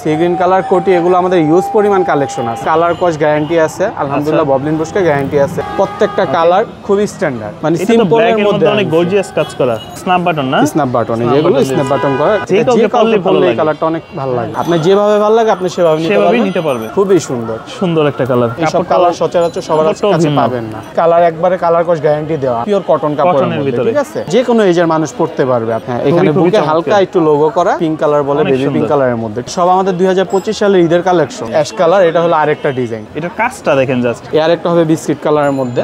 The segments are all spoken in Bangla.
সি গ্রিন কালার কোটি এগুলো আমাদের ইউজ পরিমাণ কালেকশন আছে। কালার কস গ্যারান্টি আছে, আলহামদুলিল্লাহ ববলিন বুশকে গ্যারান্টি আছে। প্রত্যেকটা কালার খুবই স্ট্যান্ডার্ড, মানে সিম্পলের মধ্যে অনেক গর্জিয়াস কাজ করা। স্ন্যাপ বাটন না, স্ন্যাপ বাটন, যেগুলো স্ন্যাপ বাটন করা, যে কাউকে পরলে এই কালারটা অনেক ভালো লাগে। আপনি যেভাবে ভালো লাগে আপনি সেভাবে নিতে পারবেন। খুবই সুন্দর সুন্দর একটা কালার। এইসব কালার সচরাচর সবার কাছে পাবেন না। কালার একবারে কালার কস গ্যারান্টি দেওয়া, পিওর কটন কাপড়ের ভিতরে, ঠিক আছে? যে কোনো এজের মানুষ পড়তে পারবে। হ্যাঁ, এখানে বুকে হালকা একটু লোগো করা পিঙ্ক কালার বলে, বেবি পিঙ্ক কালারের মধ্যে। সব আমাদের 2025 সালের ঈদের কালেকশন। অ্যাশ কালার, এটা হলো আরেকটা ডিজাইন। এটা কাজটা দেখেন জাস্ট। এই আরেকটা হবে বিস্কিট কালারের মধ্যে।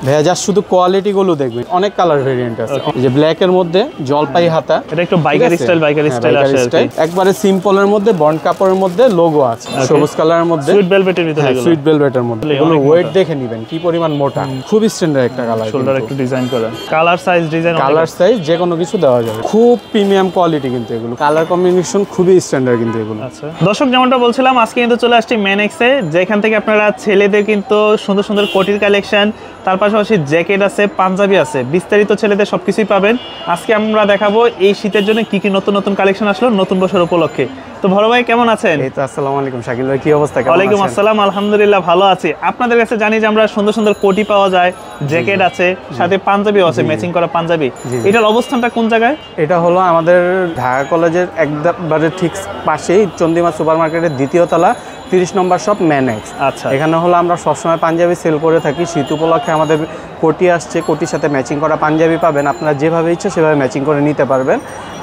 ভাইয়া জাস্ট শুধু কোয়ালিটি গুলো দেখবেন, অনেক কালার ভেরিয়েন্ট আছে। এই যে ব্ল্যাক এর মধ্যে জলপাই হাতা, এটা একটু বাইকারি স্টাইল আসে আর কি। একবারে সিম্পলের মধ্যে বন্ড কাপড়ের মধ্যে লোগো আছে, সবুজ কালারের মধ্যে, সুইট ভেলভেটের ভিতরে, সুইট ভেলভেটের মধ্যে। এগুলো ওয়েট দেখে নেবেন কি পরিমাণ মোটা, খুব স্ট্যান্ডার্ড একটা কালার। শোল্ডার একটু ডিজাইন করা, colour size design, colour size যে কোনো কিছু দেওয়া যাবে। খুব প্রিমিয়াম কোয়ালিটি কিন্তু এগুলো, কালার কম্বিনেশন খুবই স্ট্যান্ডার্ড কিন্তু এগুলো। আচ্ছা দর্শক, যেমনটা বলছিলাম আজকে কিন্তু চলে আসছি ম্যানেক্সে, যেখান থেকে আপনারা ছেলেদের কিন্তু সুন্দর সুন্দর কোটির কালেকশন, তার পাশাপাশি জ্যাকেট আছে, পাঞ্জাবি আছে, বিস্তারিত ছেলেদের সবকিছুই পাবেন। আজকে আমরা দেখাবো এই শীতের জন্য কি কি নতুন নতুন কালেকশন আসলো নতুন বছর উপলক্ষে। তো বড় ভাই কেমন আছেন? এই তো আসসালামু আলাইকুম শাকিল ভাই, কি অবস্থা? ওয়ালাইকুম আসসালাম, আলহামদুলিল্লাহ ভালো আছি। আপনাদের কাছে জানি যে আমরা সুন্দর সুন্দর কোটি পাওয়া যায়, জ্যাকেট আছে, সাথে পাঞ্জাবিও আছে, ম্যাচিং করা পাঞ্জাবি। এটার অবস্থানটা কোন জায়গায়? এটা হলো আমাদের ঢাকা কলেজের একবারে ঠিক পাশেই চন্দিমা সুপার মার্কেটের দ্বিতীয় তলা 30 নম্বর শপ ম্যানেক্স। আচ্ছা, এখানে হলো আমরা সবসময় পাঞ্জাবি সেল করে থাকি। শীত উপলক্ষে আমাদের কোটি আসছে, কোটির সাথে ম্যাচিং করা পাঞ্জাবি পাবেন। আপনারা যেভাবে ইচ্ছে সেভাবে ম্যাচিং করে নিতে পারবেন।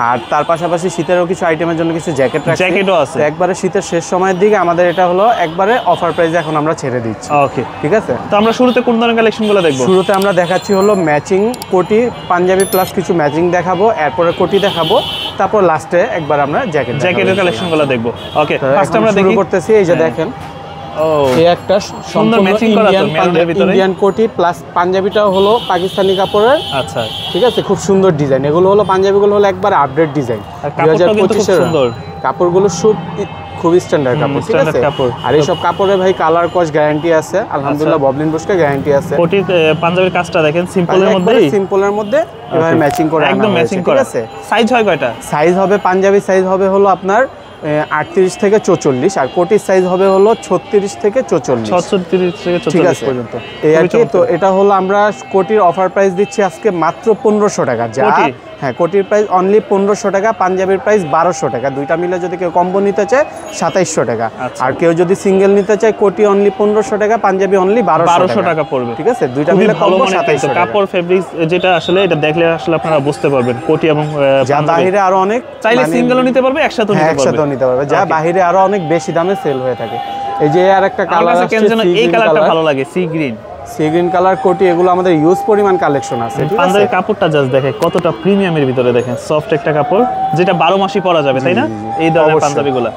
আর তার পাশাপাশি শীতেরও কিছু আইটেমের জন্য কিছু জ্যাকেটও আছে। একবারে শীতের শেষ সময়ের দিকে আমাদের এটা হলো একবারে অফার প্রাইসে এখন আমরা ছেড়ে দিচ্ছি। ওকে, ঠিক আছে। তো আমরা শুরুতে কোন ধরনের কালেকশনগুলো দেখব? শুরুতে আমরা দেখাচ্ছি হলো ম্যাচিং কোটি পাঞ্জাবি প্লাস কিছু ম্যাচিং দেখাবো, এরপরে কোটি দেখাবো, তারপর লাস্টে একবার আমরা জ্যাকেটের কালেকশনগুলো দেখব। ওকে, ফার্স্ট আমরা শুরু করতেছি। এই যে দেখেন, এই একটা সুন্দর ম্যাচিং করা ইন্ডিয়ান কোটি প্লাস পাঞ্জাবিটাও হলো পাকিস্তানি কাপড়ের। আচ্ছা, ঠিক আছে, খুব সুন্দর ডিজাইন। এগুলো হলো পাঞ্জাবিগুলো হলো একবার আপডেট ডিজাইন, 2025-এর কাপড়গুলো খুব স্ট্যান্ডার্ড কাপড়, ঠিক আছে। আর এইসব কাপড়ে ভাই কালার কস গ্যারান্টি আছে, আলহামদুলিল্লাহ ববলিন বুশকে গ্যারান্টি আছে। কোটির পাঞ্জাবির কাজটা দেখেন, সিম্পলের মধ্যে এভাবে ম্যাচিং করে একদম ম্যাচিং করা আছে। সাইজ হয় কয়টা? সাইজ হবে পাঞ্জাবি সাইজ হবে হলো আপনার 38 থেকে 44, আর কোটির সাইজ হবে হলো 36 থেকে 44 পর্যন্ত। এই আর কি। তো এটা হলো আমরা কোটির অফার প্রাইস দিচ্ছি আজকে মাত্র 1500 টাকা। যা হ্যাঁ, কোটির প্রাইস অনলি 1500 টাকা, পাঞ্জাবির প্রাইস 1200 টাকা। দুইটা মিলে যদি কেউ কম্বো নিতে চায় 2700 টাকা। আর কেউ যদি সিঙ্গেল নিতে চায় কোটি অনলি 1500 টাকা, পাঞ্জাবি অনলি 1200 টাকা পড়বে। ঠিক আছে, দুইটা মিলে কম্বো 2700 টাকা। কাপড় ফেব্রিক যেটা আসলে এটা দেখলে আসলে আপনারা বুঝতে পারবেন কোটি এবং যা বাইরে আরো অনেক, চাইলে সিঙ্গেলও নিতে পারবে, একসাথেও নিতে পারবে, যা বাইরে আরো অনেক বেশি দামে সেল হয়ে থাকে। এই যে আর একটা কালার আছে, এই কালারটা ভালো লাগে, সি গ্রিন কালার কোটি, এগুলো আমাদের ইউজ পরিমাণ কালেকশন আছে। পাঞ্জাবির কাপড়টা জাস্ট দেখেন কতটা প্রিমিয়ামের ভিতরে, দেখেন সফট একটা কাপড়, যেটা 12 মাসই পরা যাবে, তাই না? এই ধরনের পাঞ্জাবিগুলো।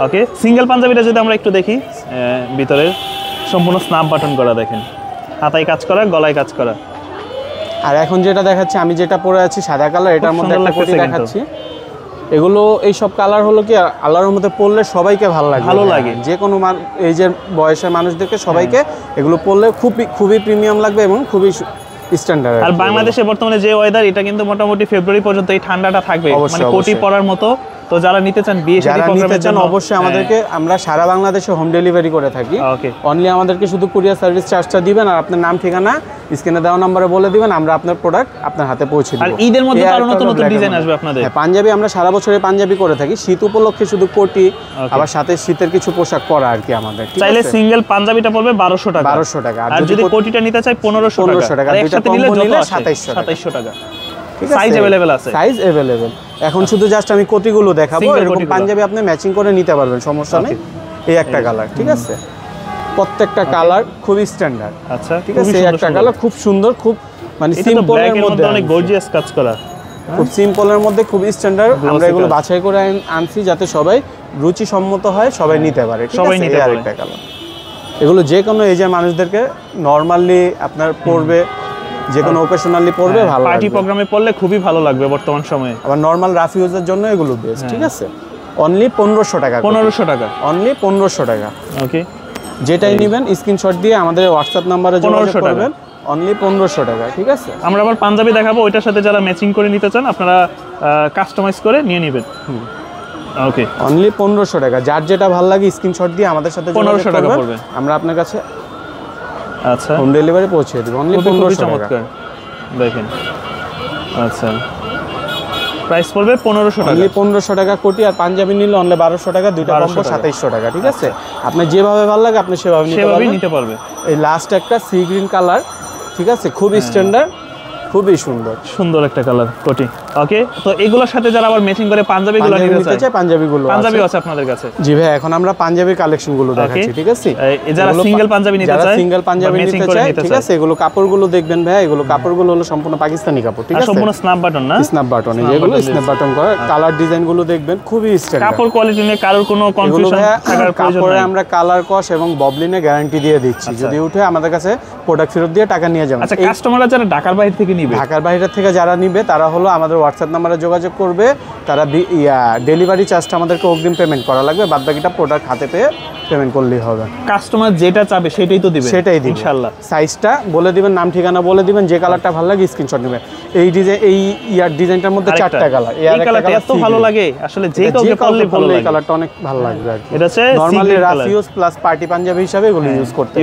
ওকে, সিঙ্গেল পাঞ্জাবিটা যদি আমরা একটু দেখি, ভিতরে সম্পূর্ণ স্ন্যাপ বাটন করা, দেখেন হাতায় কাজ করা, গলায় কাজ করা। আর এখন যেটা দেখাচ্ছি, আমি যেটা পরে আছি সাদা কালার, এটার মধ্যে একটা কোটি দেখাচ্ছি। এগুলো এইসব কালার হলো কি আল্লাহর মধ্যে পরলে সবাইকে ভালো লাগে, যে কোনো এই যে বয়সের মানুষদেরকে সবাইকে এগুলো পরলে খুবই প্রিমিয়াম লাগবে এবং খুবই স্ট্যান্ডার্ড। আর বাংলাদেশে বর্তমানে যে ওয়েদার, এটা কিন্তু মোটামুটি ফেব্রুয়ারি পর্যন্ত এই ঠান্ডাটা থাকবে, মানে কোটি পরার মতো। তো যারা নিতে চান, বিয়ে শাদী প্রোগ্রামের জন্য অবশ্যই আমাদেরকে, আমরা সারা বাংলাদেশে হোম ডেলিভারি করে থাকি। অনলি আমাদেরকে শুধু কুরিয়ার সার্ভিস চার্জটা দিবেন, আর আপনার নাম ঠিকানা স্ক্রিনে দেওয়া নম্বরে বলে দিবেন, আমরা আপনার প্রোডাক্ট আপনার হাতে পৌঁছে দেব। আর ঈদের মধ্যে আরো নতুন নতুন ডিজাইন আসবে আপনাদের। হ্যাঁ, পাঞ্জাবি আমরা সারা বছরে পাঞ্জাবি করে থাকি, শীত উপলক্ষে শুধু কোটি, আবার সাথে শীতের কিছু পোশাক পরা আর কি আমাদের। চাইলে সিঙ্গেল পাঞ্জাবিটা পড়বে 1200 টাকা, 1200 টাকা। আর যদি কোটিটা নিতে চাই 1500 টাকা, আর একসাথে নিলে 2700 টাকা। সাইজ अवेलेबल আছে, সাইজ अवेलेबल। এখন শুধু জাস্ট আমি কোটিগুলো দেখাবো, এরকম পাঞ্জাবি আপনি ম্যাচিং করে নিতে পারবেন, সমস্যা নেই। এই একটা কালার, ঠিক আছে, প্রত্যেকটা কালার খুবই স্ট্যান্ডার্ড। আচ্ছা, ঠিক আছে, এই একটা কালার খুব সুন্দর, খুব মানে সিম্পলের মধ্যে অনেক গর্জিয়াস কাজ করা, খুব সিম্পলের মধ্যে খুব স্ট্যান্ডার্ড। আমরা এগুলো বাছাই করে আনছি যাতে সবাই রুচি সম্মত হয়, সবাই নিতে পারে, সবাই নিতে পারে। একটা কালার, এগুলো যে কোনো এজের মানুষদেরকে নরমালি আপনার পরবে, যে কোনো ওকেশনালি পরবে, ভালো লাগবে, পার্টি প্রোগ্রামে পরলে খুবই ভালো লাগবে বর্তমান সময়ে। আবার নরমাল রাফ ইউজের জন্য এগুলো বেস্ট। ঠিক আছে, অনলি 1500 টাকা, 1500 টাকা, অনলি 1500 টাকা। ওকে, যেটাই নেবেন স্ক্রিনশট দিয়ে আমাদের হোয়াটসঅ্যাপ নাম্বারে যোগাযোগ করবেন, অনলি 1500 টাকা। ঠিক আছে, আমরা আবার পাঞ্জাবি দেখাবো, ওইটার সাথে যারা ম্যাচিং করে নিতে চান আপনারা কাস্টমাইজ করে নিয়ে নেবেন। ওকে অনলি 1500 টাকা। যার যেটা ভালো লাগে স্ক্রিনশট দিয়ে আমাদের সাথে 1500 টাকা পড়বে, আমরা আপনার কাছে আচ্ছা হোম ডেলিভারি পৌঁছে দেব। অনলি 1500 টাকা দেখেন। আচ্ছা প্রাইস পড়বে 1500 টাকা। অনলি 1500 টাকা কোটি, আর পাঞ্জাবি নিলে অনলি 1200 টাকা, দুইটা কম্বো 2700 টাকা। ঠিক আছে, আপনি যেভাবে ভালো লাগে আপনি সেভাবে নিতে পারবে। এই লাস্ট একটা সি গ্রিন কালার, ঠিক আছে, খুবই স্ট্যান্ডার্ড, খুবই সুন্দর একটা কালার কোটি। ওকে, তো এগুলোর সাথে যারা আবার ম্যাচিং করে পাঞ্জাবিগুলো নিতে চায়, পাঞ্জাবি আছে আপনাদের কাছে? জি ভাই, এখন আমরা পাঞ্জাবি কালেকশন গুলো দেখাচ্ছি। ঠিক আছে, যারা সিঙ্গেল পাঞ্জাবি নিতে চায়, সিঙ্গেল পাঞ্জাবি নিতে চায়, ঠিক আছে, এগুলো কাপড়গুলো দেখবেন ভাই, এগুলো কাপড়গুলো হলো সম্পূর্ণ পাকিস্তানি কাপড়। ঠিক আছে, সম্পূর্ণ স্ন্যাপ বাটন না, স্ন্যাপ বাটন, যেগুলো স্ন্যাপ বাটন করে। কালার ডিজাইন গুলো দেখবেন খুবই স্ট্যান্ডার্ড। কাপড় কোয়ালিটি নিয়ে কারোর কোনো কনফিউশন থাকার প্রয়োজন নেই। নাই। আমরা কালার কস এবং ববলিনে গ্যারান্টি দিয়ে দিচ্ছি, যদি উঠে আমাদের কাছে প্রোডাক্ট ফেরত দিয়ে টাকা নিয়ে যাবেন। আচ্ছা, কাস্টমাররা যারা ঢাকার বাইরে থেকে নিবে, ঢাকার বাইরে থেকে যারা নিবে তারা হলো আমাদের হোয়াটসঅ্যাপ নাম্বারে যোগাযোগ করবে। তারা ডেলিভারি চার্জটা আমাদেরকে অগ্রিম পেমেন্ট করা লাগবে, বাদ বাকিটা প্রোডাক্ট হাতে পেয়ে পেমেন্ট করলেই হবে। কাস্টমার যেটা চাবে সেটাই তো দিবে, সেটাই দিবে ইনশাআল্লাহ। সাইজটা বলে দিবেন, নাম ঠিকানা বলে দিবেন, যে কালারটা ভালো লাগে স্ক্রিনশট নেবেন। এই ডিজাইন, এই ডিজাইনটার মধ্যে 4টা কালার, এই কালারটা এত ভালো লাগে আসলে, যে কাউকে পরলে ভালো লাগে। এই কালারটা অনেক ভালো লাগবে আর কি। এটা হচ্ছে normally rough use plus party punjabi হিসাবে এগুলো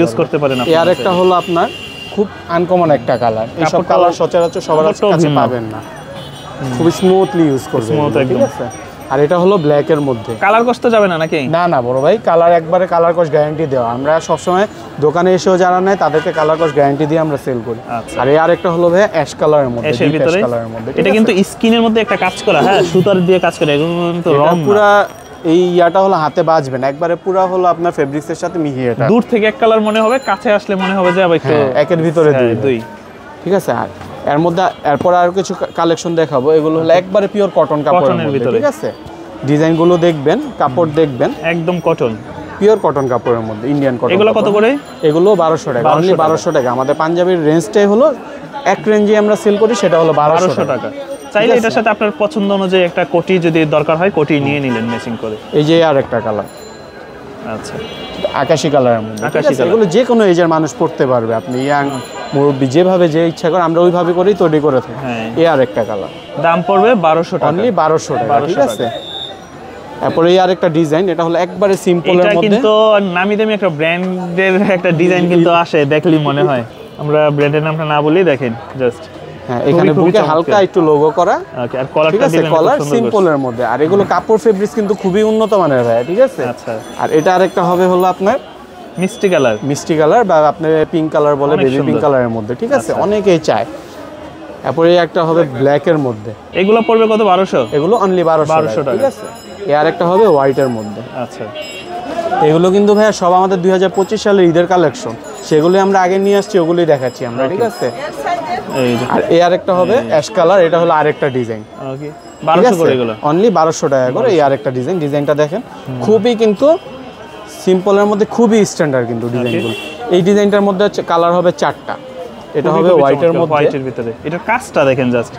ইউজ করতে পারেন। আর একটা হলো আপনার খুব আনকমন একটা কালার, এই সব কালার সচরাচর সবার কাছে পাবেন না, খুব স্মুথলি ইউজ করবে, ঠিক আছে। আর এটা হলো ব্ল্যাক এর মধ্যে। কালার কষ্ট যাবে না নাকি? না বড় ভাই, কালার একবারে কালার কস গ্যারান্টি দেওয়া। আমরা সবসময় দোকানে এসেও যারা নেয় তাদেরকে কালার কস গ্যারান্টি দিয়ে আমরা সেল করি। আর এই আরেকটা হলো ভাই অ্যাশ কালারের মধ্যে, অ্যাশ কালারের মধ্যে। এটা কিন্তু স্কিনের মধ্যে একটা কাজ করা, হ্যাঁ, সুতার দিয়ে কাজ করে, এগুলো কিন্তু রং পুরো এই ইয়াটা হলো হাতে বাজবে না, একবারে পুরো হলো আপনার ফেব্রিক্সের সাথে মিহিয়ে। এটা দূর থেকে এক কালার মনে হবে, কাছে আসলে মনে হবে যে আবার একটু একের ভিতরে দুই। ঠিক আছে, আর এর মধ্যে এরপর আর কিছু কালেকশন দেখাবো। এগুলো হলো একবারে পিওর কটন কাপড়ের ভিতরে, ঠিক আছে। ডিজাইনগুলো দেখবেন, কাপড় দেখবেন, একদম কটন, পিওর কটন কাপড়ের মধ্যে, ইন্ডিয়ান কটন। এগুলো কত করে? এগুলো 1200 টাকা, অনলি 1200 টাকা। আমাদের পাঞ্জাবির রেঞ্জটাই হলো এক রেঞ্জে আমরা সেল করি, সেটা হলো 1200 টাকা। চাইলে এটার সাথে আপনার পছন্দ অনুযায়ী একটা কোটি যদি দরকার হয়, কোটি নিয়ে নিলেন ম্যাচিং করে। এই যে আর একটা কালার, আচ্ছা, আকাশী কালারের মধ্যে। এগুলো যে কোনো এজের মানুষ পড়তে পারবে, আপনি ইয়াং মুরব্বি যেভাবে যে ইচ্ছা করে আমরা ওইভাবে করেই তৈরি করে থাকি। এই আর একটা কালার, দাম পড়বে 1200 টাকা, অনলি 1200 টাকা। ঠিক আছে, তারপরে এই আরেকটা ডিজাইন, এটা হলো একবারে সিম্পলের মধ্যে, কিন্তু নামি দামি একটা ব্র্যান্ডের একটা ডিজাইন কিন্তু আসে, দেখলেই মনে হয়। আমরা ব্র্যান্ডের নামটা না বলেই দেখেন জাস্ট, হ্যাঁ, এখানে বুকে হালকা একটু লোগো করা। ওকে, আর কলারটা দিবেন কলার সিম্পলের মধ্যে। আর এগুলো কাপড় ফেব্রিক্স কিন্তু খুবই উন্নত মানের ভাই, ঠিক আছে। আচ্ছা, আর এটা আরেকটা হবে হলো আপনার মিষ্টি কালার বা আপনি পিঙ্ক কালার বলে, বেবি পিঙ্ক কালারের মধ্যে, ঠিক আছে, অনেকেই চায়। তারপরে একটা হবে ব্ল্যাক এর মধ্যে, এগুলো পড়বে কত? 1200। এগুলো অনলি 1200 টাকা, ঠিক আছে। আর একটা হবে হোয়াইট এর মধ্যে। আচ্ছা, এগুলো কিন্তু ভাইয়া সব আমাদের 2025 সালের ঈদের কালেকশন, সেগুলি আমরা আগে নিয়ে আসছি, ওগুলোই দেখাচ্ছি আমরা, ঠিক আছে। আর এই আরেকটা হবে অ্যাশ কালার, এটা হলো আরেকটা ডিজাইন। ওকে, 1200 করে এগুলো, অনলি 1200 টাকা করে। এই আরেকটা ডিজাইনটা দেখেন, খুবই কিন্তু সিম্পলের মধ্যে খুবই স্ট্যান্ডার্ড কিন্তু ডিজাইনগুলো। এই ডিজাইনটার মধ্যে হচ্ছে কালার হবে 4টা, এটা হবে হোয়াইটের মধ্যে, হোয়াইটের ভিতরে। এটার কাজটা দেখেন জাস্ট,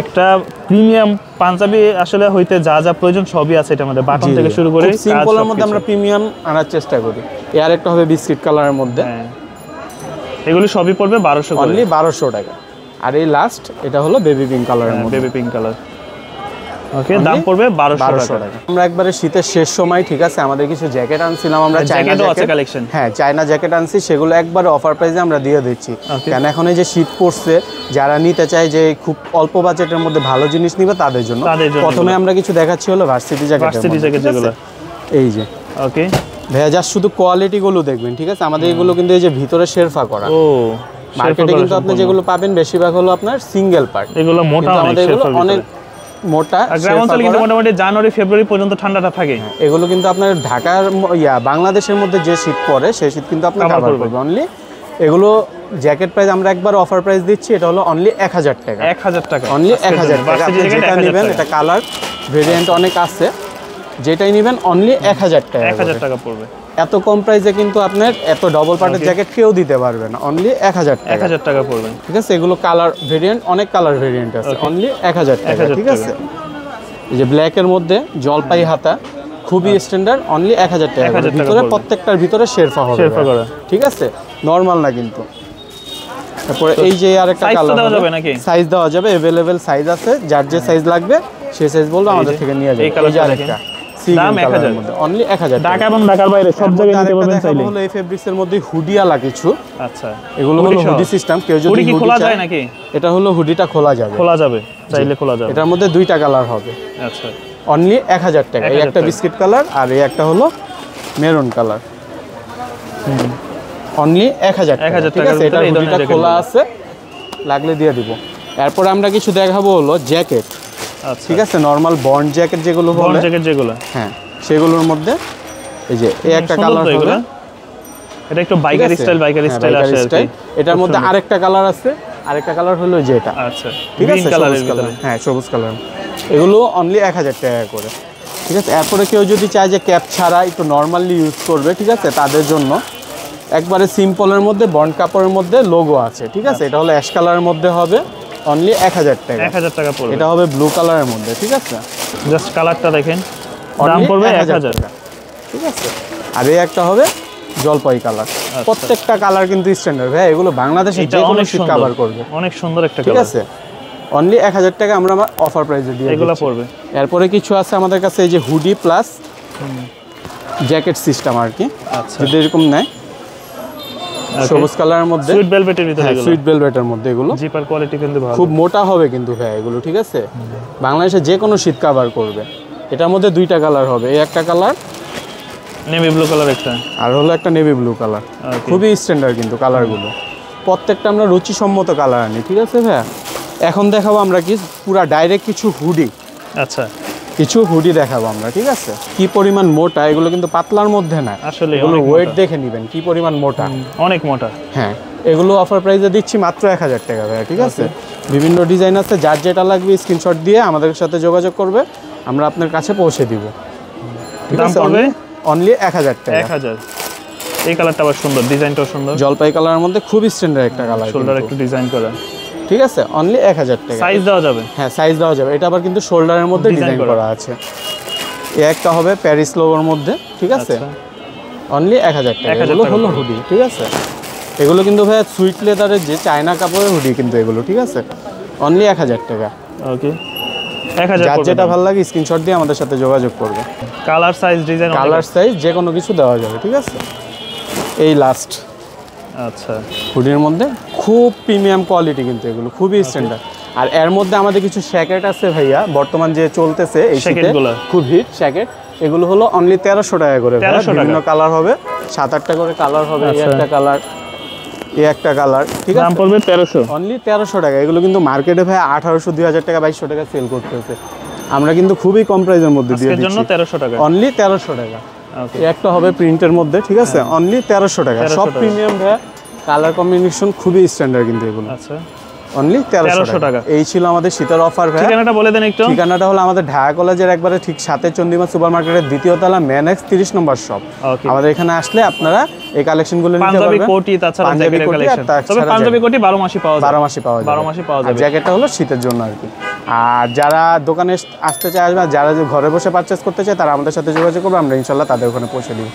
একটা প্রিমিয়াম পাঞ্জাবি আসলে হইতে যা যা প্রয়োজন সবই আছে এটার মধ্যে, বাটন থেকে শুরু করে সিম্পলের মধ্যে আমরা প্রিমিয়াম আনার চেষ্টা করি। এই আরেকটা হবে বিস্কিট কালারের মধ্যে, এগুলো সবই পড়বে 1200 করে, অনলি 1200 টাকা। আর এই লাস্ট এটা হলো বেবি পিঙ্ক কালারের মধ্যে, বেবি পিঙ্ক কালার। ওকে, দাম পড়বে 1200 টাকা। আমরা একবারে শীতের শেষ সময়, ঠিক আছে, আমাদের কিছু জ্যাকেট আনছিলাম আমরা, চায়না জ্যাকেট কালেকশন, হ্যাঁ, চায়না জ্যাকেট আনছি, সেগুলো একবারে অফার প্রাইসে আমরা দিয়ে দিচ্ছি। কারণ এখন এই যে শীত পড়ছে, যারা নিতে চায় যে খুব অল্প বাজেটের মধ্যে ভালো জিনিস নিবে, তাদের জন্য প্রথমে আমরা কিছু দেখাচ্ছি হলো ভার্সিটি জ্যাকেট, যেগুলো এই যে। ওকে ভাইয়া, জাস্ট শুধু কোয়ালিটি গুলো দেখবেন, ঠিক আছে। আমাদের এগুলো কিন্তু এই যে ভিতরে শেরফা করা, মার্কেটে কিন্তু আপনি যেগুলো পাবেন বেশিরভাগ হলো আপনার সিঙ্গেল পার্ট, এগুলো মোটা, আমাদের এগুলো অনেক মোটা। গ্রাম অঞ্চলে কিন্তু মোটামুটি জানুয়ারি ফেব্রুয়ারি পর্যন্ত ঠান্ডাটা থাকে। এগুলো কিন্তু আপনার ঢাকার বাংলাদেশের মধ্যে যে শীত পড়ে সেই শীত কিন্তু আপনার কভার করবে অনলি। এগুলো জ্যাকেট প্রাইস আমরা একবার অফার প্রাইস দিচ্ছি, এটা হলো অনলি 1000 টাকা, 1000 টাকা, অনলি 1000 টাকা। আপনি যেটা নেবেন, এটা কালার ভেরিয়েন্ট অনেক আছে, যেটাই নেবেন অনলি 1000 টাকা, 1000 টাকা পড়বে। এত কম প্রাইসে কিন্তু আপনার এত ডবল পার্টের জ্যাকেট কেউ দিতে পারবে না, অনলি 1000 টাকা, 1000 টাকা পড়বে, ঠিক আছে। এগুলো কালার ভেরিয়েন্ট, অনেক কালার ভেরিয়েন্ট আছে, অনলি 1000 টাকা, ঠিক আছে। এই যে ব্ল্যাক এর মধ্যে জলপাই হাতা, খুবই স্ট্যান্ডার্ড, অনলি 1000 টাকা। ভিতরে প্রত্যেকটার ভিতরে শেরফা হবে, ঠিক আছে, নরমাল না কিন্তু। তারপরে এই যে আরেকটা কালার দেওয়া যাবে নাকি? সাইজ দেওয়া যাবে, अवेलेबल সাইজ আছে, যার যে সাইজ লাগবে সেই সাইজ বলবো আমাদের থেকে নিয়ে যাবে। এই যে আরেকটা দাম 1000 মধ্যে অনলি 1000 ঢাকা এবং ঢাকার বাইরে সব জায়গায় নিতে পারবেন চাইলে। হলো এই ফেব্রিক্স এর মধ্যে হুডিয়ালা কিছু। আচ্ছা, এগুলো হলো হুডি সিস্টেম। কেউ যদি হুডি কি খোলা যায় নাকি? এটা হলো হুডিটা খোলা যাবে, চাইলে খোলা যাবে। এটার মধ্যে দুইটা কালার হবে। আচ্ছা, অনলি 1000 টাকা। এই একটা বিস্কিট কালার আর এই একটা হলো মেরুন কালার। অনলি 1000 টাকা। ঠিক আছে, এটা হুডিটা খোলা আছে, লাগলে দিয়ে দিব। এরপর আমরা কিছু দেখাবো হলো জ্যাকেট। আচ্ছা, ঠিক আছে, নরমাল বন্ড জ্যাকেট যেগুলো বলে, হ্যাঁ সেগুলোর মধ্যে এই যে এই একটা কালার হবে। এটা একটু বাইকারি স্টাইল আসে আর কি। এটার মধ্যে আরেকটা কালার আছে, আরেকটা কালার হলো যেটা। আচ্ছা, ঠিক আছে, কালারের ভিতরে, হ্যাঁ সবুজ কালার। এগুলো অনলি 1000 টাকা করে। ঠিক আছে, এরপরে কেউ যদি চায় যে ক্যাপ ছাড়া একটু নরমালি ইউজ করবে, ঠিক আছে, তাদের জন্য একবারে সিম্পলের মধ্যে বন্ড কাপড়ের মধ্যে লোগো আছে। ঠিক আছে, এটা হলো অ্যাশ কালারের মধ্যে হবে, অনলি 1000 টাকা। 1000 টাকা পড়বে। এটা হবে ব্লু কালারের মধ্যে। ঠিক আছে, জাস্ট কালারটা দেখেন, দাম পড়বে 1000 টাকা। ঠিক আছে, আর এই একটা হবে জলপাই কালার। প্রত্যেকটা কালার কিন্তু স্ট্যান্ডার্ড ভাই, এগুলো বাংলাদেশে যে কোনো শীত কভার করবে। অনেক সুন্দর একটা কালার। ঠিক আছে, অনলি 1000 টাকা আমরা অফার প্রাইসে দিয়ে এগুলো পড়বে। এরপরে কিছু আছে আমাদের কাছে এই যে হুডি প্লাস জ্যাকেট সিস্টেম আর কি। আচ্ছা, যদি এরকম নেয় সবুজ কালারের মধ্যে, সুইট ভেলভেটের ভিতরে, এগুলো সুইট ভেলভেটের মধ্যে, এগুলো জিপার কোয়ালিটি কিন্তু ভালো, খুব মোটা হবে কিন্তু ভাই এগুলো। ঠিক আছে, বাংলাদেশে যে কোনো শীত কভার করবে। এটার মধ্যে দুইটা কালার হবে, এই একটা কালার নেভি ব্লু কালার একটা, আর হলো একটা নেভি ব্লু কালার। খুবই স্ট্যান্ডার্ড কিন্তু কালারগুলো, প্রত্যেকটা আমরা রুচিসম্মত কালার আনি। ঠিক আছে ভাই, এখন দেখাবো আমরা কি পুরা ডাইরেক্ট কিছু হুডি। আচ্ছা, কিছু হুডি দেখাবো আমরা। ঠিক আছে, কি পরিমাণ মোটা, এগুলো কিন্তু পাতলার মধ্যে না, আসলে এগুলো ওয়েট দেখে নেবেন কি পরিমাণ মোটা, অনেক মোটা। হ্যাঁ, এগুলো অফার প্রাইসে দিচ্ছি মাত্র 1000 টাকা ভাই। ঠিক আছে, বিভিন্ন ডিজাইন আছে, যার যেটা লাগবে স্ক্রিনশট দিয়ে আমাদের সাথে যোগাযোগ করবে, আমরা আপনার কাছে পৌঁছে দিব। ঠিক আছে, অনলি 1000 টাকা। 1000। এই কালারটা আবার সুন্দর, ডিজাইনটাও সুন্দর, জলপাই কালারের মধ্যে খুবই স্ট্যান্ডার্ড একটা কালার, শোল্ডার একটু ডিজাইন করা। ঠিক আছে, অনলি 1000 টাকা। সাইজ দেওয়া যাবে? হ্যাঁ, সাইজ দেওয়া যাবে। এটা আবার কিন্তু শোল্ডারের মধ্যে ডিজাইন করা আছে। এই একটা হবে প্যারিস লোগোর মধ্যে। ঠিক আছে, অনলি 1000 টাকা। এগুলো হলো হুডি। ঠিক আছে, এগুলো কিন্তু ভাই সুইট লেদারের যে চায়না কাপড়ের হুডি কিন্তু এগুলো। ঠিক আছে, অনলি 1000 টাকা। ওকে, 1000। যার যেটা ভালো লাগে স্ক্রিনশট দিয়ে আমাদের সাথে যোগাযোগ করবে। Colour size design, colour size যে কোনো কিছু দেওয়া যাবে। ঠিক আছে, এই লাস্ট। আচ্ছা, হুডির মধ্যে খুব প্রিমিয়াম কোয়ালিটি কিন্তু এগুলো, খুবই স্ট্যান্ডার্ড। আর এর মধ্যে আমাদের কিছু শ্যাকেট আছে ভাইয়া, বর্তমান যে চলতেছে এই শ্যাকেটগুলো খুব হিট শ্যাকেট। এগুলো হলো অনলি 1300 টাকা করে। বিভিন্ন কালার হবে, 7-8টা করে কালার হবে। এই একটা কালার, এই একটা কালার। ঠিক আছে, দাম পড়বে 1300, অনলি 1300 টাকা। এগুলো কিন্তু মার্কেটে ভাই 1800, 2000 টাকা, 2200 টাকা সেল করতেছে। আমরা কিন্তু খুবই কম প্রাইসের মধ্যে দিয়ে দিচ্ছি, 1300 টাকা, অনলি 1300 টাকা। একটা হবে প্রিন্টের মধ্যে। ঠিক আছে, অনলি 1300 টাকা। সব প্রিমিয়াম ভাই, কালার কম্বিনেশন খুবই স্ট্যান্ডার্ড কিন্তু এগুলো। আচ্ছা, অনলি 1300 টাকা। এই ছিল আমাদের শীতের অফার ভাই। ঠিকানাটা বলে দেন একটু। ঠিকানাটা হলো আমাদের ঢাকা কলেজের একবারে ঠিক সাথে চন্ডিমা সুপার মার্কেটের দ্বিতীয় তলা, ম্যানেক্স 30 নম্বর শপ। আমাদের এখানে আসলে আপনারা এই কালেকশনগুলো নিতে পারবেন। পাঞ্জাবি কোটি, তাছাড়া জ্যাকেটের কালেকশন। তবে পাঞ্জাবি কোটি 12 মাসই পাওয়া যায়। 12 মাসই পাওয়া যায়। 12 মাসই পাওয়া যাবে। জ্যাকেটটা হলো শীতের জন্য আর কি। আর যারা দোকানে আসতে চায়, আসবে, যারা ঘরে বসে পারচেজ করতে চায়, তারা আমাদের সাথে যোগাযোগ করবে, আমরা ইনশাআল্লাহ তাদের ওখানে পৌঁছে দিই।